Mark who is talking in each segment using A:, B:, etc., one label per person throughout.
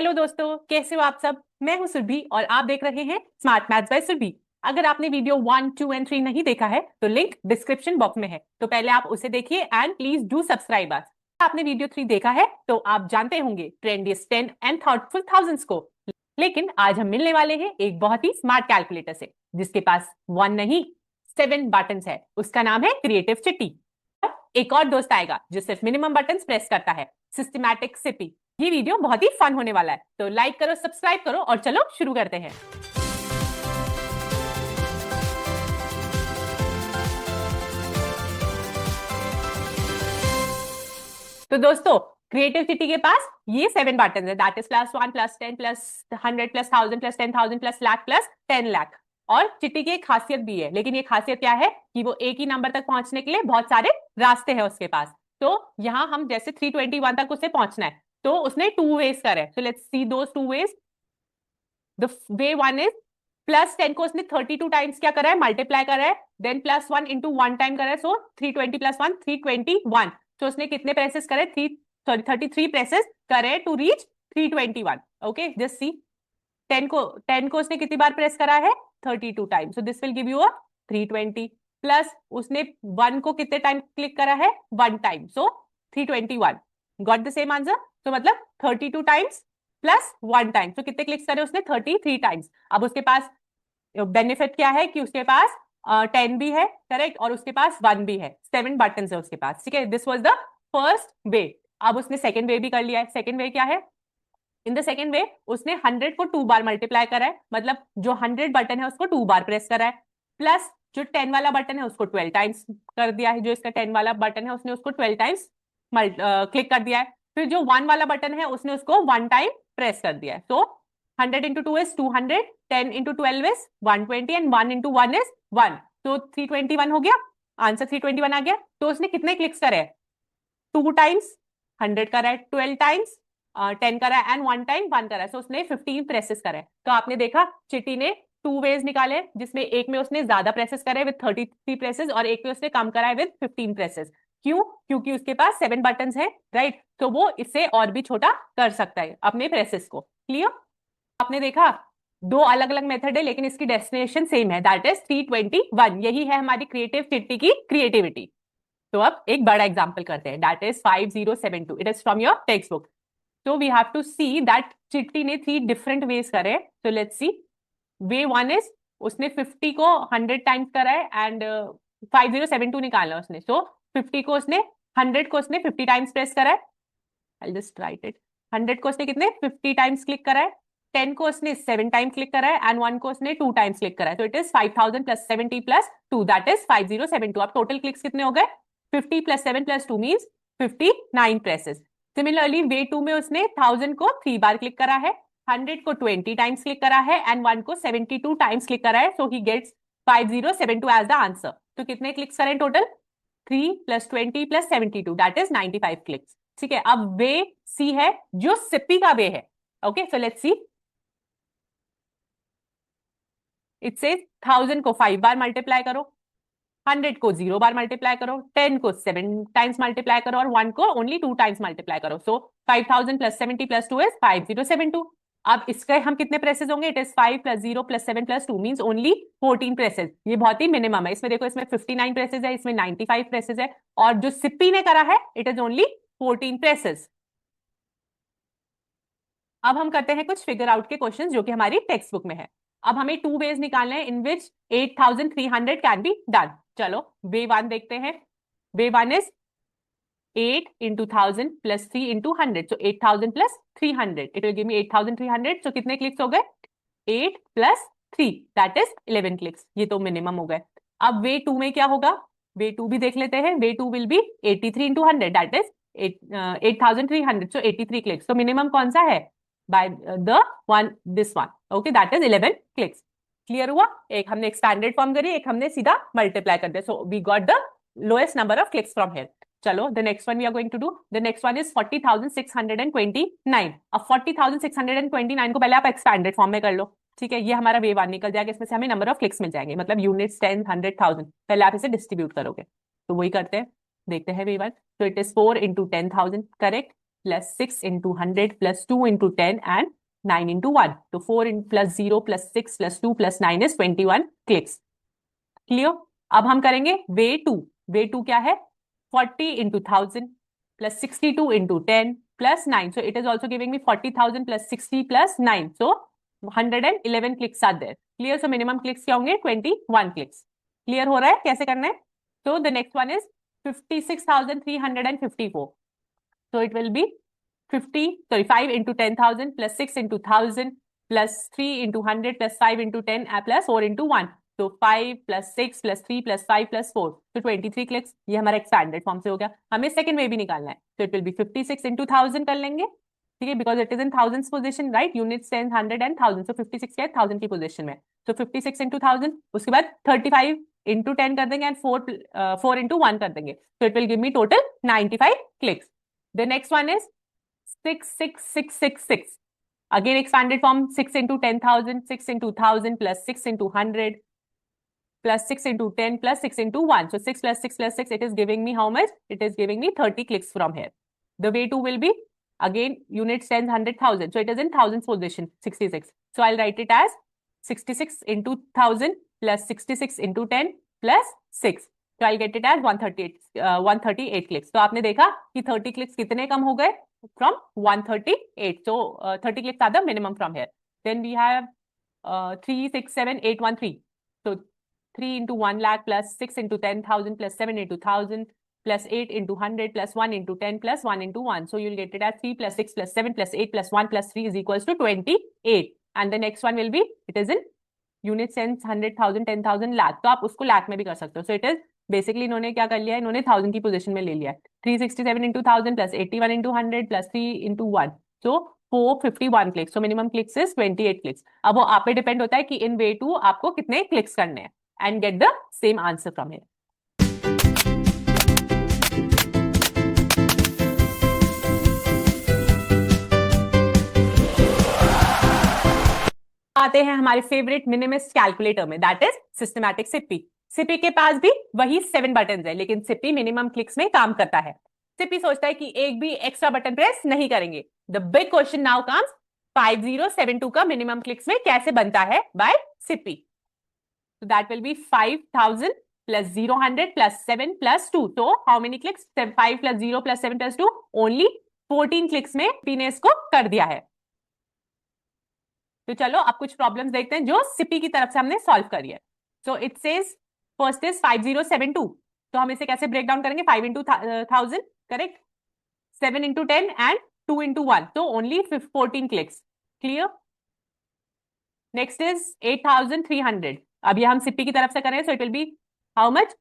A: Hello दोस्तों, कैसे हो आप सब। मैं हूं सुरभि और आप देख रहे हैं स्मार्ट मैथ्स बाय सुरभि। अगर आपने वीडियो 1, 2 एंड 3 नहीं देखा है तो लिंक डिस्क्रिप्शन बॉक्स में है, तो पहले आप उसे देखिए and please do subscribe us. आपने वीडियो 3 देखा है तो आप जानते होंगे ट्रेंडियस्ट 10 एंड थॉटफुल थाउजेंड्स को। लेकिन आज हम मिलने वाले हैं एक बहुत ही स्मार्ट कैलकुलेटर से, जिसके पास 1 नहीं 7 बटन है। उसका नाम है क्रिएटिव चिट्टी। एक और दोस्त आएगा जो सिर्फ मिनिमम बटन प्रेस करता है, सिस्टमैटिक सिपी। ये वीडियो बहुत ही फन होने वाला है, तो लाइक करो, सब्सक्राइब करो और चलो शुरू करते हैं। तो दोस्तों, क्रिएटिव सिटी के पास ये 7 बटन है, दैट इज +1 +10 +100 +1000 +10,000 +लाख +10 लाख। और चिट्टी की एक खासियत भी है, लेकिन ये खासियत क्या है कि वो एक ही नंबर तक पहुंचने के लिए बहुत सारे रास्ते हैं उसके पास। तो यहाँ हम जैसे 321 तक उसे पहुंचना है, तो उसने 2 वेज करे। So let's see those 2 ways. The way 1 is +10 को उसने 32 टाइम्स क्या करा है, मल्टीप्लाई करा है, देन +1 इंटू 1 टाइम करा है, सो 320 +1 321। तो उसने कितने प्रेसेस करे, 33 प्रेसेस करे to reach 321। Okay, just see 10 को उसने कितनी बार प्रेस करा है, 32 times. So this will give you a 320। Plus उसने 1 को कितने टाइम क्लिक करा है, 1 time, so 321। Got the same answer. तो मतलब 32 टाइम्स +1 टाइम, तो कितने क्लिक्स करे उसने, 33 टाइम्स। अब उसके पास बेनिफिट क्या है कि उसके पास 10 भी है, करेक्ट, और उसके पास 1 भी है, 7 बटन है उसके पास। ठीक है, this was the first way. अब उसने सेकेंड वे भी कर लिया है। सेकेंड वे क्या है, इन द सेकेंड वे उसने 100 को 2 बार मल्टीप्लाई करा है, मतलब जो 100 बटन है उसको 2 बार प्रेस करा है। प्लस जो 10 वाला बटन है उसको 12 टाइम्स कर दिया है, जो इसका 10 वाला बटन है उसने उसको 12 टाइम्स क्लिक कर दिया है। फिर जो 1 वाला बटन है उसने उसको 1 टाइम प्रेस कर दिया है। तो 100 into 2 is 200, 10 into 12 is 120 and 1 into 1 is 1। तो 321 हो गया, आंसर 321 आ गया। तो उसने कितने क्लिक्स करे, 2 टाइम्स 100 करा है, 12 टाइम्स 10 करा है एंड 1 टाइम 1 करा है। सो उसने 15 प्रेसेस करा है। तो आपने देखा चिट्टी ने 2 वेज निकाले, जिसमें एक में उसने ज्यादा प्रेसेस करे विद 33 प्रेसेस और एक में उसने कम करा है विद 15 प्रेसेस। क्यों? क्योंकि उसके पास 7 बटन है, राइट। तो वो इससे और भी छोटा कर सकता है अपने प्रेसेस को। क्लियर? आपने देखा 2 अलग अलग मेथड है, लेकिन इसकी डेस्टिनेशन सेम है, दैट इज 321। यही है हमारी क्रिएटिव चिट्टी की क्रिएटिविटी। तो अब एक बड़ा एग्जाम्पल करते हैं, that is 5072। It is from your textbook. तो we have to see that चिट्टी ने 3 डिफरेंट वेज करे। तो लेट्स सी। वे 1 इज उसने 50 को 100 टाइम्स करा है एंड 5072 निकालना उसने। सो 50 को उसने 100 को उसने 50 टाइम्स प्रेस करा है। I just right it. 100 को उसने कितने 50 टाइम्स क्लिक करा है, 10 को उसने 7 टाइम क्लिक करा है एंड 1 को उसने 2 टाइम्स क्लिक करा है। तो इट इज 5000 +70 +2, दैट इज 5072। अब टोटल क्लिक्स कितने हो गए, 50 +7 +2 मीन्स 59 प्रेसेस। सिमिलरली वे 2 में उसने 1000 को 3 बार क्लिक करा है, 100 को 20 टाइम्स क्लिक करा है एंड 1 को 72 टाइम्स क्लिक करा है। So he gets 5072 as the answer. तो कितने क्लिक्स करें टोटल, 3 +20 +72, दैट इज 95 क्लिक्स। ठीक है, अब वे सी है जो सिप्पी का वे है। Okay, so let's C. It से 1000 को 5 बार मल्टीप्लाई करो, 100 को 0 बार मल्टीप्लाई करो, 10 को 7 टाइम्स मल्टीप्लाई करो और 1 को ओनली 2 टाइम्स मल्टीप्लाई करो। सो 5000 +70 +2 इज 5072। अब इसके हम कितने प्रेसेस होंगे, it is 5 +0 +7 +2 means only 14 presses. ये बहुत ही मिनिमम है। इसमें देखो, इसमें 59 प्रेसेस है, इसमें 95 प्रेसेस है, और जो सिप्पी ने करा है इट इज ओनली 14 प्रेसेस। अब हम करते हैं कुछ फिगर आउट के क्वेश्चन जो कि हमारी टेक्स्ट बुक में है। अब हमें 2 वेज निकालने हैं इन विच 8300 कैन बी डन। चलो वे 1 देखते हैं। वे 1 is 8 into 1000 +3 into 100, so 8000 +300, it will give me 8300। सो कितने क्लिक्स हो गए, 8 + 3, दैट इज 11 क्लिक्स। ये तो मिनिमम हो गए। अब वे 2 में क्या होगा, वे 2 भी देख लेते हैं। वे 2 will be 83 into 100, that is 8300, so 83 clicks. तो मिनिमम कौन सा है, by the one, this one, okay, that is 11 clicks. Clear हुआ? एक हमने एक्सपैंडेड फॉर्म करी, एक हमने सीधा मल्टीप्लाई कर दिया। So we got the lowest number of clicks from here. चलो the next one we are going to do, the next one is 40,629। अब 40,629 को पहले आप एक्सपैंडेड फॉर्म में कर लो। ठीक है, ये हमारा वे 1 निकल जाएगा, इसमें से हमें नंबर ऑफ क्लिक्स मिल जाएंगे, मतलब यूनिट्स 10, 100, 1000। पहले आप इसे डिस्ट्रीब्यूट करोगे, तो वही करते हैं, देखते हैं वे 1। तो it is 4 into 10,000, correct. Plus 6 into 100 plus 2 into 10 and 9 into 1. तो 4 plus 0 plus 6 plus 2 plus 9 is 21 clicks. Clear. अब हम करेंगे वे टू. वे टू क्या है? 40 into 1000 plus 62 into 10 plus 9. So it is also giving me 40,000 plus 60 plus 9. So 111 clicks are there. Clear. So minimum clicks क्या होंगे? 21 clicks. Clear हो रहा है कैसे करना है? So the next one is 56,354. So it will be 5 into 10,000 plus 6 into 1,000 plus 3 into 100 plus 5 into 10 plus 4 into 1. So 5 plus 6 plus 3 plus 5 plus 4. So 23 clicks. ये हमारा expanded form से हो गया. हमें second way भी निकालना है. So it will be 56 into 1,000 कर लेंगे. ठीक है, because it is in thousands position, right? Units, tens, 100 and 1,000. So 56 क्या है? 1,000 की position में. So 56 into 1,000. उसके बाद 35 into 10 कर देंगे and 4 into 1 कर देंगे. So it will give me total 95 clicks. The next one is 66666. Again expanded form. 6 into 10,000, 6 into 1,000 plus 6 into 100 plus 6 into 10 plus 6 into 1. So 6 plus 6 plus 6, it is giving me how much? It is giving me 30 clicks from here. The way 2 will be again units, tens, 100, 1,000. So it is in thousands position, 66. So I'll write it as 66 into 1,000 plus 66 into 10 plus 6. So I'll get it as 138 clicks. तो आपने देखा कि 30 clicks कितने कम हो गए? From 138. So 30 clicks are the minimum from here. Then we have 3, 6, 7, 8, 1, 3. So 3 into 1 lakh plus 6 into 10,000 plus 7 into 1,000 plus 8 into 100 plus 1 into 10 plus 1 into 1. So you'll get it as 3 plus 6 plus 7 plus 8 plus 1 plus 3 is equals to 28. And the next one will be, it is in units, cents, 100,000, 10,000, lakh. तो आप उसको lakh में भी कर सकते हो. So it is basically इन्होंने क्या कर लिया है? इन्होंने 1,000 की पोजीशन में ले लिया है. 367 into 1,000 plus 81 into 100 plus 3 into 1. So 451 clicks. So minimum clicks is 28 clicks. अब वो आप पे डिपेंड होता है कि in way 2 आपको कितने क्लिक्स करने हैं. And get the same answer from here. आते हैं हमारे फेवरेट मिनिमिस्ट कैलकुलेटर में, that is systematic Sippy. Sippy के पास भी वही 7 बटन है, लेकिन सिप्पी मिनिमम क्लिक्स में काम करता है. सिप्पी सोचता है कि एक भी एक्स्ट्रा बटन प्रेस नहीं करेंगे. The big question now comes, 5072 का मिनिमम क्लिक्स में कैसे बनता है by CP. So that will be 5,000 plus 0, 100 plus 7 plus 2. So how many clicks? 5 plus 0 plus 7 plus 2. Only 14 clicks में पीने इसको कर दिया है. तो चलो अब कुछ प्रॉब्लम्स देखते हैं जो सिप्पी की तरफ से हमने सॉल्व करी है. So it says first is 5072. तो हम इसे कैसे ब्रेक डाउन करेंगे? 5 into 1,000, correct. 7 into 10 and 2 into 1. तो only 14 clicks. Clear. Next is 8,300. अब ये हम सिप्पी की तरफ से करें, so it will be how much?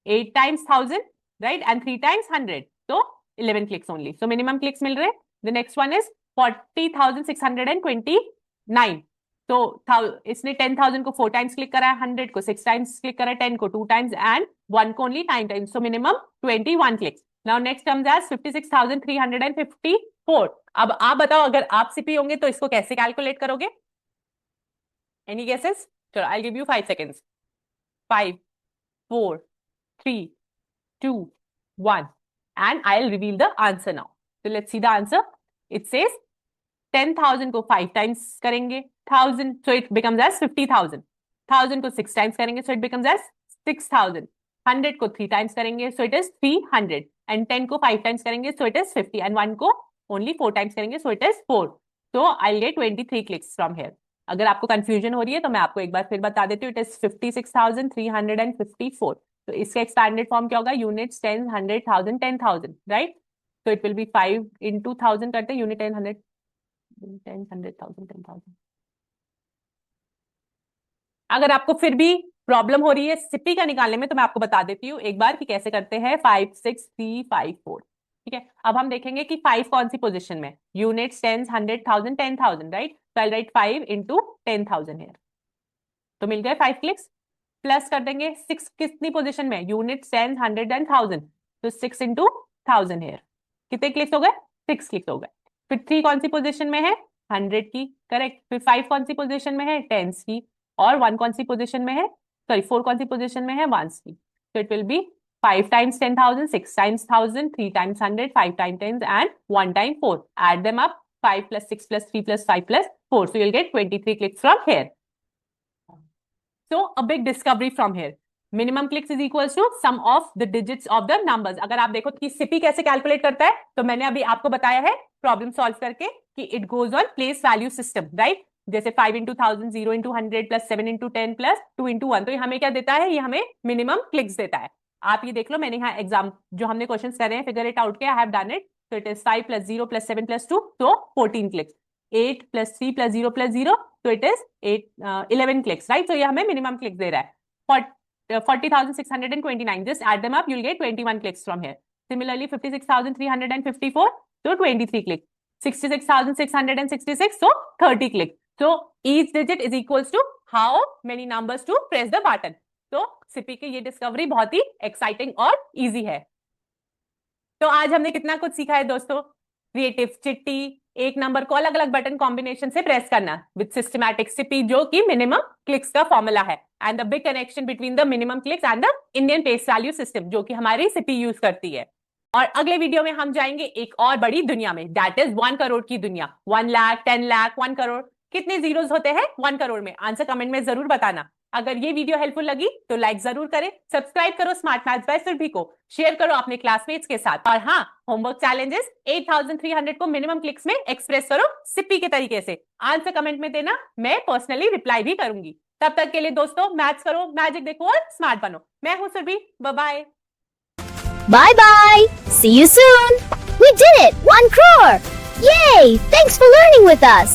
A: 8 times 1,000, right, and 3 times 100. तो 11 clicks only. So minimum clicks मिल रहे. The next one is 40,629. तो इसने 10,000 को 4 टाइम्स क्लिक करा है, 100 को 6 टाइम्स क्लिक करा है, 10 को 2 टाइम्स एंड 1 को only 9 times. So minimum 21 clicks. Now next comes as 56,354. अब आप बताओ, अगर आप सिप्पी होंगे तो इसको कैसे कैलकुलेट करोगे? Any guesses? चलो, I give you 5 seconds. 5, 4, 3, 2, 1 and I'll reveal the answer now. So let's see the answer. It says 10,000 को 5 टाइम्स करेंगे, 1,000, so it becomes as 50,000. 1,000 को 6 टाइम्स करेंगे, so it becomes as 6,000. 100 को 3 टाइम्स करेंगे, so it is 300. And 10 को 5 times करेंगे, so it is 50. And 1 को only 4 times करेंगे, so it is 4. So I'll get 23 clicks from here. अगर आपको कंफ्यूजन हो रही है तो मैं आपको एक बार फिर बता देती हूँ. It is 56,354. तो इसका एक्सपैंडेड फॉर्म क्या होगा? Units, 10, 100, 1,000, 10,000, right. तो इट विल बी 5 into 1,000 करते हैं, यूनिट 10, 100, 10, 100,000, 10,000. अगर आपको फिर भी प्रॉब्लम हो रही है सिप्पी का निकालने में, तो मैं आपको बता देती हूँ एक बार कि कैसे करते हैं. 5, 6, 3, 5, 4. ठीक है. अब हम देखेंगे कि 5 कौन सी पोजीशन में? Units, 10, 100, 1,000, 10,000, right. So I'll write 5 into 10,000 here. तो मिल गए 5 क्लिक्स. प्लस कर देंगे 6 कितनी पोजीशन में? Unit, 10, 100 and 1,000. तो 6 into 1,000 here. कितने क्लिक्स हो गए? 6 क्लिक्स हो गए. फिर 3 कौन सी पोजीशन में है? 100 की, करेक्ट. फिर 5 कौन सी पोजीशन में है? 10s की. और 1 कौन सी पोजीशन में है? सॉरी, 4 कौन सी पोजीशन में है? 1s की. तो it will B 5 times 10,000, 6 times 1,000, 3 times 100, 5 times 10, and 1 time 4. Add them up, 5 plus 6 plus 3 plus 5 plus 4. So you'll get 23 clicks from here. So a big discovery from here. Minimum clicks is equals to sum of the digits of the numbers. अगर आप देखो कि CP कैसे calculate करता है, तो मैंने अभी आपको बताया है प्रॉब्लम सॉल्व करके कि it goes on place value system, right? जैसे 5 into 1000, 0 into 100 plus 7 into 10 plus 2 into 1. तो ये हमें क्या देता है? ये हमें मिनिमम क्लिक्स देता है. आप ये देख लो, मैंने यहाँ एग्जाम जो हमने क्वेश्चन कर रहे हैं फिगर इट आउट के, I have done it. So it is 5 plus 0 plus 7 plus 2, so 14 clicks. 8 plus 3 plus 0 plus 0, so it is 11 clicks, right? So ये हमें minimum clicks दे रहा है. 40,629. Just add them up, you'll get 21 clicks from here. Similarly, 56,354, so 23 clicks. 66,666, so 30 clicks. So each digit is equals to how many numbers to press the button. तो CP की ये discovery बहुत ही exciting और easy है. तो आज हमने कितना कुछ सीखा है दोस्तों. क्रिएटिव चिट्टी, एक नंबर को अलग अलग बटन कॉम्बिनेशन से प्रेस करना विद सिस्टमैटिक CP, जो कि मिनिमम क्लिक्स का फॉर्मूला है. And the big connection between the minimum clicks and the Indian place value system, जो कि हमारी CP यूज करती है. और अगले वीडियो में हम जाएंगे एक और बड़ी दुनिया में, दैट इज 1 करोड़ की दुनिया. 1 लाख, 10 लाख, 1 करोड़, कितने जीरोस होते हैं 1 करोड़ में? आंसर कमेंट में जरूर बताना. अगर ये वीडियो हेल्पफुल लगी तो लाइक जरूर करें, सब्सक्राइब करो स्मार्ट मैथ्स बाय सुरभि को, शेयर करो अपने क्लासमेट्स के साथ. और हाँ, होमवर्क चैलेंजेस 8300 को मिनिमम क्लिक्स में एक्सप्रेस करो CP के तरीके से. आंसर कमेंट में देना, मैं पर्सनली रिप्लाई भी करूंगी. तब तक के लिए दोस्तों, मैथ्स करो, मैजिक देखो और स्मार्ट बनो. मैं हूं Surabhi. Bye bye.
B: Bye bye. See you soon. We did it. 1 crore. Yay. Thanks for learning with us.